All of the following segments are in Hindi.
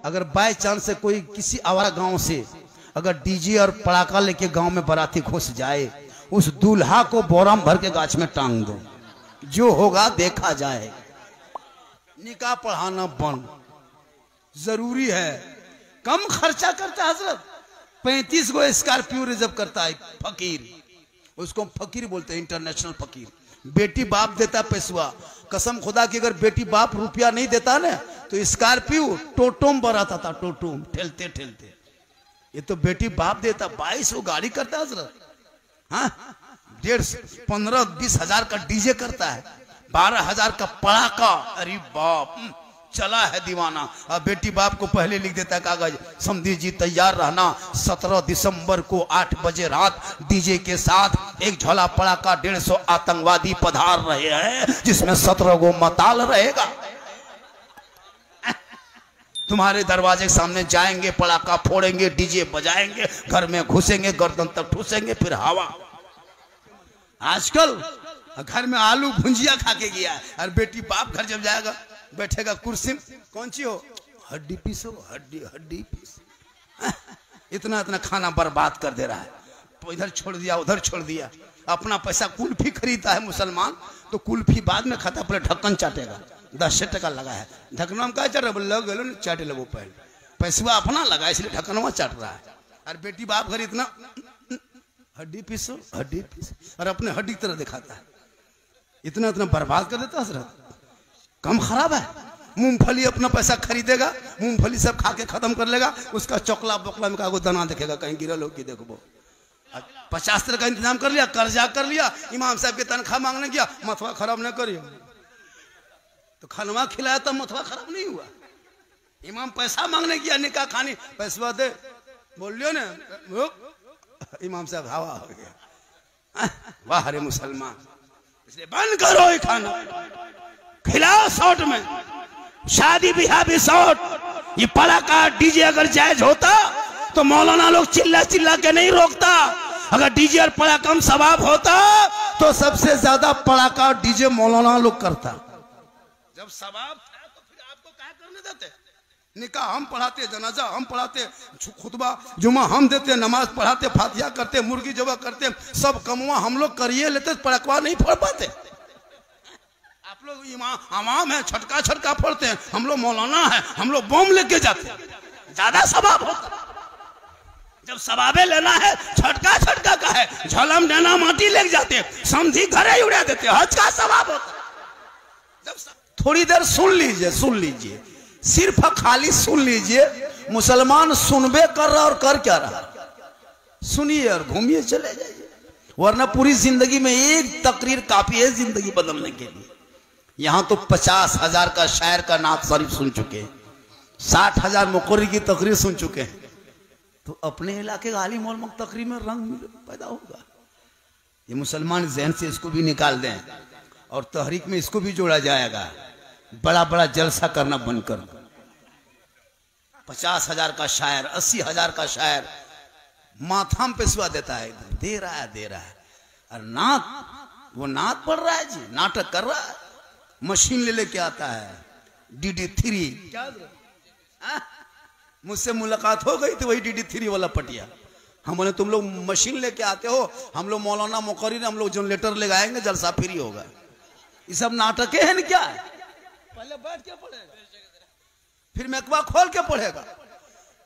अगर बाय चांस से कोई किसी आवारा गांव से अगर डीजे और पड़ाका लेके गांव में बाराती घुस जाए, उस दूल्हा को बोराम भर के गाछ में टांग दो, जो होगा देखा जाए। निकाह पढ़ाना बंद जरूरी है। कम खर्चा करता है हजरत। 35 गो स्कॉर्पियो रिजर्व करता है फकीर, उसको फकीर बोलते हैं, इंटरनेशनल फकीर। बेटी बाप देता पैसवा, कसम खुदा की अगर बेटी बाप रुपया नहीं देता ना तो स्कॉर्पियो टोटोम बराता था, टोटोम ठेलते ठेलते। ये तो बेटी बाप देता। 22 वो गाड़ी करता है हजरत। हाँ 1.5 15-20 हजार का डीजे करता है, 12,000 का पड़ाका। अरे बाप चला है दीवाना। अब बेटी बाप को पहले लिख देता है कागज, समधी जी तैयार रहना, 17 दिसंबर को 8 बजे रात डीजे के साथ एक झोला पड़ाका 150 आतंकवादी पधार रहे हैं, जिसमें 17 गो मताल रहेगा। तुम्हारे दरवाजे के सामने जाएंगे, पड़ाका फोड़ेंगे, डीजे बजाएंगे, घर में घुसेंगे, गर्दन तक ठूसेंगे, फिर हवा। आजकल घर में आलू भुंजिया खा के गया है, और बेटी बाप घर जब जाएगा बैठेगा कुर्सी में, कौन सी हो, हड्डी पीस हो, हड्डी पीस। इतना इतना खाना बर्बाद कर दे रहा है। तो इधर छोड़ दिया, उधर छोड़ दिया। अपना पैसा कुल्फी खरीदता है मुसलमान, तो कुल्फी बाद में खाता, पहले ढक्कन चाटेगा। 10 टका लगा है, ढक्कन में क्या चाट रहा है, लग गए चाटे लगो, पहले पैसा अपना लगा इसलिए ढक्कनवा चाट रहा है। और बेटी बाप घर इतना हड्डी पीसो, हड्डी पीस, और अपने हड्डी की तरह दिखाता है। इतना इतना बर्बाद कर देता हजरत। कम खराब है। मूंगफली अपना पैसा खरीदेगा, मूंगफली सब खा के खत्म कर लेगा, उसका चौकला बोकला में कागो दाना देखेगा, कहीं गिरल हो कि देखो। 50 तरह का इंतजाम कर लिया, कर्जा कर लिया, इमाम साहब की तनख्वाह मांगने गया, मथवा खराब न करिए। तो खनवा खिलाया तब मथवा खराब नहीं हुआ। इमाम पैसा मांगने गया, निकाह खानी, पैसा दे, बोलियो ना, इमाम साहब हवा हो गया। वाह रे मुसलमान, इसलिए बंद करो ये खाना, खिलाओ शॉर्ट में, शादी ब्याह भी शॉर्ट। ये पड़ाका डीजे अगर जायज होता तो मौलाना लोग चिल्ला चिल्ला के नहीं रोकता। अगर डीजे और पड़ाका में सवाब होता तो सबसे ज्यादा पड़ाका डीजे मौलाना लोग करता। जब सवाब था तो फिर आपको क्या करने देते? निकाह हम पढ़ाते, जनाजा हम पढ़ाते, खुतबा जुमा हम देते, नमाज पढ़ाते, फातिहा करते, मुर्गी जबा करते, सब कमुआ हम लोग करिए लेते, पड़कवा नहीं फोड़ पाते। आप लोग इमाम है, छटका छटका फोड़ते हैं, हम लोग मौलाना है, हम लोग बम लेके जाते हैं, ज्यादा सवाब होता। जब सवाबे लेना है छटका छटका का है, झलम देना माटी लेके जाते, समझी घरे उड़ा देते, हज का सवाब होता। जब थोड़ी देर सुन लीजिए, सिर्फ खाली सुन लीजिए। मुसलमान सुनबे कर रहा और कर क्या रहा, सुनिए और घूमिए चले जाइए, वरना पूरी जिंदगी में एक तकरीर काफी है जिंदगी बदलने के लिए। यहां तो 50,000 का शायर का नात शरीफ सुन चुके हैं, 60,000 मुकर्री की तकरीर सुन चुके हैं, तो अपने इलाके का आलिम उलमा तकरीर में रंग पैदा होगा। ये मुसलमान जहन से इसको भी निकाल दें और तहरीक में इसको भी जोड़ा जाएगा। बड़ा बड़ा जलसा करना बंद कर दो। 50,000 का शायर, 80,000 का शायर माथा में पेशवा देता है, दे रहा है, और नात, वो नात पढ़ रहा है जी, नाटक कर रहा है, मशीन ले लेके आता है, DD3। मुझसे मुलाकात हो गई थी वही DD3 वाला पटिया। हम बोले तुम लोग मशीन लेके आते हो, हम लोग मौलाना मुकर्री, हम लोग जनरेटर लगाएंगे, जलसा फ्री होगा। ये सब नाटक है न क्या है? पहले बैठ के पढ़ेगा, फिर मेकवा खोल के पढ़ेगा,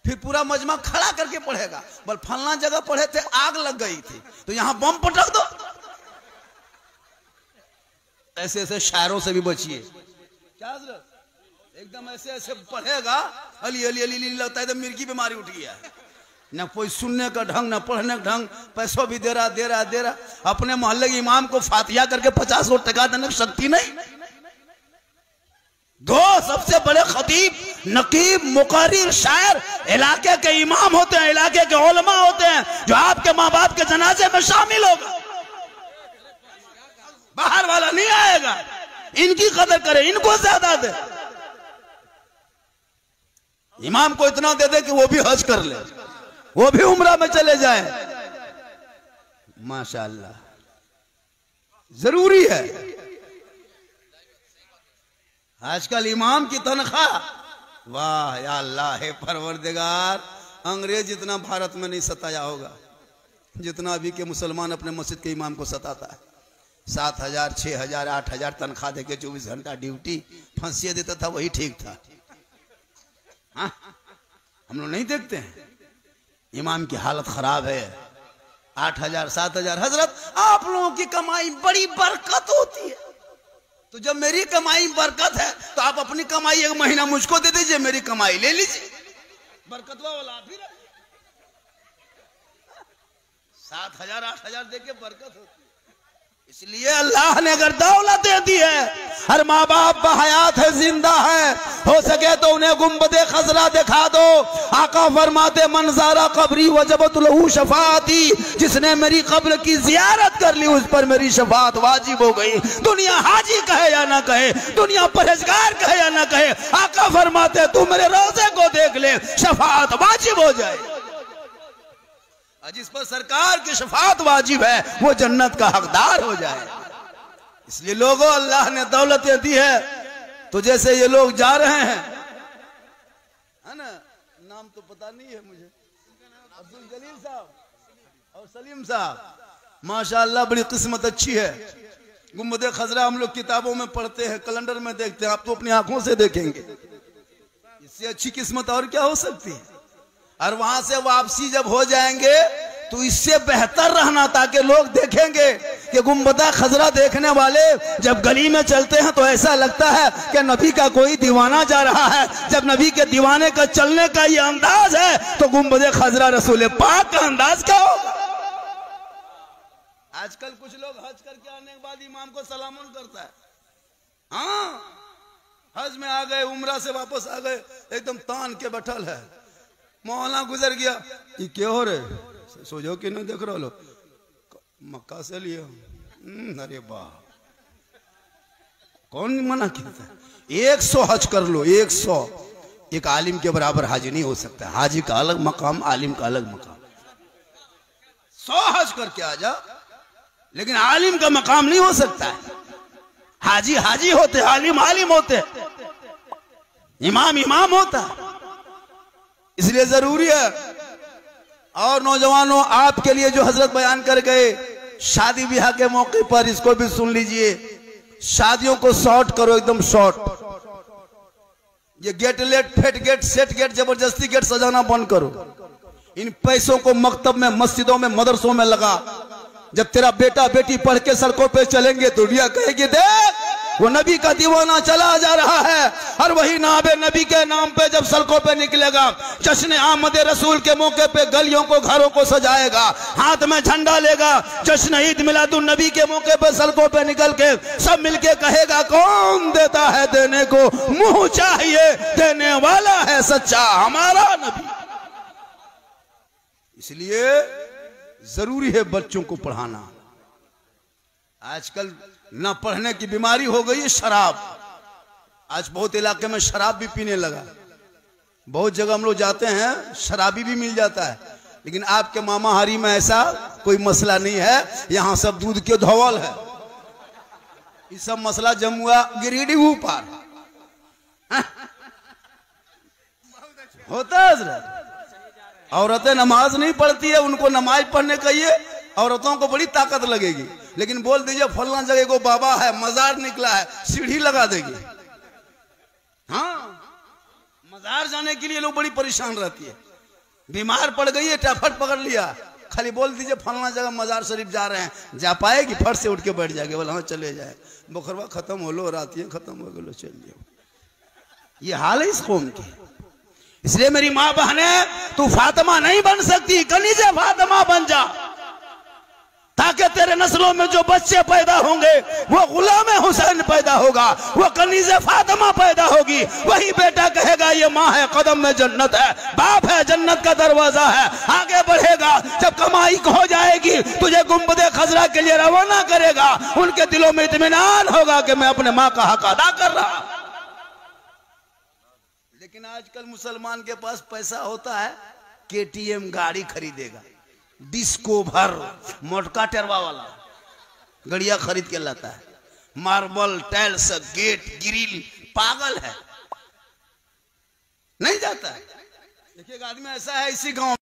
फिर पूरा मजमा खड़ा करके पढ़ेगा। बोल फलना जगह पढ़े थे, आग लग गई थी, तो यहां बम पटक दो। ऐसे ऐसे शायरों से भी बचिए। क्या एकदम ऐसे ऐसे पढ़ेगा, अली अली अली अली लगता है तो मिर्गी बीमारी उठ गया है। न कोई सुनने का ढंग, न पढ़ने का ढंग, पैसों भी दे रहा। अपने मोहल्ले के इमाम को फातिहा करके 50 टका देने की शक्ति नहीं। दो सबसे बड़े खतीब, नकीब, मुकर्री, शायर इलाके के इमाम होते हैं, इलाके के उलमा होते हैं, जो आपके माँ बाप के जनाजे में शामिल होगा। बाहर वाला नहीं आएगा। इनकी कदर करे, इनको ज्यादा दे। इमाम को इतना दे दे कि वो भी हज कर ले, वो भी उम्रा में चले जाए। माशाअल्लाह, जरूरी है। आजकल इमाम की तनख्वाह वाह या अल्लाह है परवरदिगार, अंग्रेज इतना भारत में नहीं सताया होगा जितना अभी के मुसलमान अपने मस्जिद के इमाम को सताता है। 7,000 6,000 8,000 तनख्वाह देके 24 घंटा ड्यूटी, फांसी देता था वही ठीक था। हाँ? हम लोग नहीं देखते हैं इमाम की हालत खराब है। 8,000 7,000। हजरत आप लोगों की कमाई बड़ी बरकत होती है, तो जब मेरी कमाई बरकत है तो आप अपनी कमाई 1 महीना मुझको दे दीजिए, मेरी कमाई ले लीजिए, बरकतवा वाला आप ही रखिए। 7,000 8,000 देके बरकत होती है। इसलिए अल्लाह ने अगर दौलत दे दी है, हर माँ बाप बहयात है, जिंदा है, हो सके तो उन्हें गुंबदे खजरा दिखा दो। आका फरमाते मंजारा कब्री वजबत लहू शफाअती, जिसने मेरी कब्र की जियारत कर ली उस पर मेरी शफाअत वाजिब हो गई। दुनिया हाजी कहे या ना कहे, दुनिया परहेजगार कहे या ना कहे, आका फरमाते तू मेरे रोजे को देख ले, शफाअत वाजिब हो जाए। जिस पर सरकार की शफाअत वाजिब है वो जन्नत का हकदार हो जाए। इसलिए लोगों अल्लाह ने दौलतें दी है, तो जैसे ये लोग जा रहे हैं, है ना, नाम तो पता नहीं है मुझे, अब्दुल जलील साहब और सलीम साहब, माशाअल्लाह बड़ी किस्मत अच्छी है। गुंबदे खजरा हम लोग किताबों में पढ़ते हैं, कैलेंडर में देखते हैं, आप तो अपनी आंखों से देखेंगे, इससे अच्छी किस्मत और क्या हो सकती है। और वहां से वापसी जब हो जाएंगे तो इससे बेहतर रहना, ताकि लोग देखेंगे कि गुंबदा खजरा देखने वाले जब गली में चलते हैं तो ऐसा लगता है कि नबी का कोई दीवाना जा रहा है। जब नबी के दीवाने का चलने का ये अंदाज है तो गुंबदे खजरा रसूल पाक का अंदाज क्या होगा। आजकल कुछ लोग हज करके आने के बाद इमाम को सलामुन करता है। हाँ, हज में आ गए, उम्रा से वापस आ गए, एकदम तान के बैठल है, मौलाना गुजर गया, ये क्या हो रहे, सोचो कि नहीं देख रहा लो, मक्का से लिया। अरे वाह, कौन मना किया था? 100 हज कर लो, 100। एक आलिम के बराबर हाजी नहीं हो सकता। हाजी का अलग मकाम, आलिम का अलग मकाम। 100 हज करके आ जा, लेकिन आलिम का मकाम नहीं हो सकता है। हाजी हाजी होते, आलिम आलिम होते, इमाम इमाम होता। इसलिए जरूरी है। और नौजवानों, आपके लिए जो हजरत बयान कर गए शादी ब्याह के मौके पर, इसको भी सुन लीजिए। शादियों को शॉर्ट करो, एकदम शॉर्ट। ये गेट लेट, फेट गेट, सेट गेट, जबरदस्ती गेट सजाना बंद करो। इन पैसों को मकतब में, मस्जिदों में, मदरसों में लगा। जब तेरा बेटा बेटी पढ़ के सड़कों पे चलेंगे तो दुनिया कहेगी देख वो नबी का दीवाना चला जा रहा है। और वही नाबे नबी के नाम पे जब सड़कों पे निकलेगा, जश्न आमद रसूल के मौके पे गलियों को, घरों को सजाएगा, हाथ में झंडा लेगा, जश्न ईद मिलादुन नबी के मौके पे सड़कों पे निकल के सब मिलके कहेगा कौन देता है देने को, मुंह चाहिए देने वाला है सच्चा हमारा नबी। इसलिए जरूरी है बच्चों को पढ़ाना। आजकल ना पढ़ने की बीमारी हो गई है शराब। आज बहुत इलाके में शराब भी पीने लगा। बहुत जगह हम लोग जाते हैं, शराबी भी मिल जाता है, लेकिन आपके मामा हारी में ऐसा कोई मसला नहीं है। यहां सब दूध के धौवल है। ये सब मसला जमुआ गिरिडीह ऊपर होता है। औरतें नमाज नहीं पढ़ती है, उनको नमाज पढ़ने कहिए, औरतों को बड़ी ताकत लगेगी। लेकिन बोल दीजिए फलना जगह को बाबा है, मजार निकला है, सीढ़ी लगा देगी। हाँ, मजार जाने के लिए लोग बड़ी परेशान रहती है। बीमार पड़ गई है, टाफट पकड़ लिया, खाली बोल दीजिए फलना जगह मजार शरीफ जा रहे हैं, जा पाएगी? फट से उठ के बैठ जाएगी, बोला हाँ चले जाए, बुखरवा खत्म हो लो, रातियां खत्म हो गलो, चलिए। ये हाल है इस कौम की। इसलिए मेरी माँ बहने, तू फातिमा नहीं बन सकती, कनीज़े फातिमा बन जा, ताकि तेरे नस्लों में जो बच्चे पैदा होंगे वो गुलाम हुसैन पैदा होगा, वो कनीज़े फातिमा पैदा होगी। वही बेटा कहेगा ये माँ है, कदम में जन्नत है, बाप है, जन्नत का दरवाजा है। आगे बढ़ेगा, जब कमाई हो जाएगी तुझे गुंबदे खजरा के लिए रवाना करेगा। उनके दिलों में इत्मीनान होगा कि मैं अपने माँ का हक अदा कर रहा। लेकिन आजकल मुसलमान के पास पैसा होता है, KTM गाड़ी खरीदेगा, डिस्को भर मोटका टेरवा वाला गड़िया खरीद के लाता है, मार्बल टाइल्स, गेट ग्रिल, पागल है। नहीं जाता है। एक एक आदमी ऐसा है इसी गांव